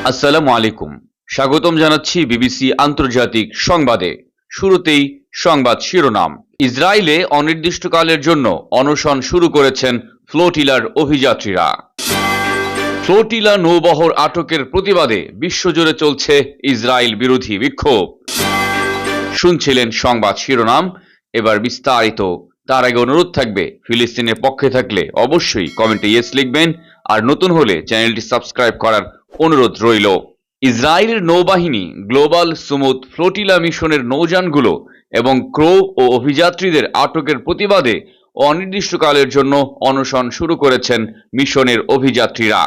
আসসালামু আলাইকুম। স্বাগতম জানাচ্ছি বিবিসি আন্তর্জাতিক সংবাদে। শুরুতেই সংবাদ শিরোনাম। ইসরায়েলে অনির্দিষ্টকালের জন্য অনশন শুরু করেছেন ফ্লোটিলার অভিযাত্রীরা। ফ্লোটিলা নৌবহর আটকের প্রতিবাদে বিশ্বজুড়ে চলছে ইসরায়েল বিরোধী বিক্ষোভ। শুনছিলেন সংবাদ শিরোনাম, এবার বিস্তারিত। তার আগে অনুরোধ থাকবে, ফিলিস্তিনের পক্ষে থাকলে অবশ্যই কমেন্টে ইয়েস লিখবেন, আর নতুন হলে চ্যানেলটি সাবস্ক্রাইব করার অনুরোধ রইল। ইসরায়েলের নৌবাহিনী গ্লোবাল সুমুদ ফ্লোটিলা মিশনের নৌযানগুলো এবং ক্রো ও অভিযাত্রীদের আটকের প্রতিবাদে অনির্দিষ্টকালের জন্য অনশন শুরু করেছেন মিশনের অভিযাত্রীরা।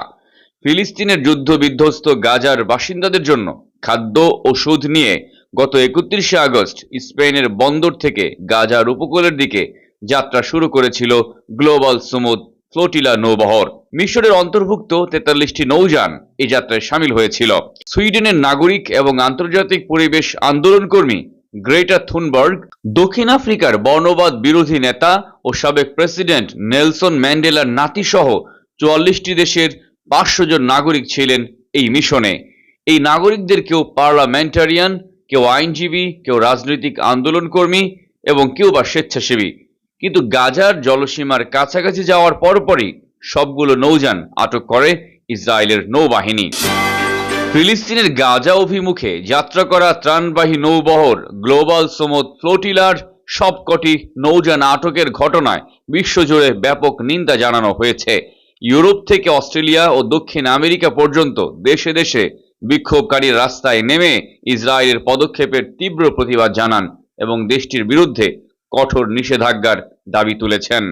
ফিলিস্তিনের যুদ্ধবিধ্বস্ত গাজার বাসিন্দাদের জন্য খাদ্য ওষুধ নিয়ে গত 31শে আগস্ট স্পেনের বন্দর থেকে গাজার উপকূলের দিকে যাত্রা শুরু করেছিল গ্লোবাল সুমুদ ফ্লোটিলা নৌবহর। মিশরের অন্তর্ভুক্ত 43টি নৌযান এই যাত্রায় সামিল হয়েছিল। সুইডেনের নাগরিক এবং আন্তর্জাতিক পরিবেশ আন্দোলনকর্মী গ্রেটা থুনবার্গ, দক্ষিণ আফ্রিকার বর্ণবাদ বিরোধী নেতা ও সাবেক প্রেসিডেন্ট নেলসন ম্যান্ডেলার নাতি সহ 44টি দেশের 500 জন নাগরিক ছিলেন এই মিশনে। এই নাগরিকদের কেউ পার্লামেন্টারিয়ান, কেউ আইনজীবী, কেউ রাজনৈতিক আন্দোলনকর্মী এবং কেউ বা স্বেচ্ছাসেবী। কিন্তু গাজার জলসীমার কাছাকাছি যাওয়ার পরপরই সবগুলো নৌযান আটক করে ইসরায়েলের নৌবাহিনী। ফিলিস্তিনের গাজা অভিমুখে যাত্রা করা ত্রাণবাহী নৌবহর গ্লোবাল সুমুদ ফ্লোটিলার সবকটি নৌযান আটকের ঘটনায় বিশ্বজুড়ে ব্যাপক নিন্দা জানানো হয়েছে। ইউরোপ থেকে অস্ট্রেলিয়া ও দক্ষিণ আমেরিকা পর্যন্ত দেশে দেশে বিক্ষোভকারীর রাস্তায় নেমে ইসরায়েলের পদক্ষেপের তীব্র প্রতিবাদ জানান এবং দেশটির বিরুদ্ধে কঠোর নিষেধাজ্ঞার দাবি তুলেছেন।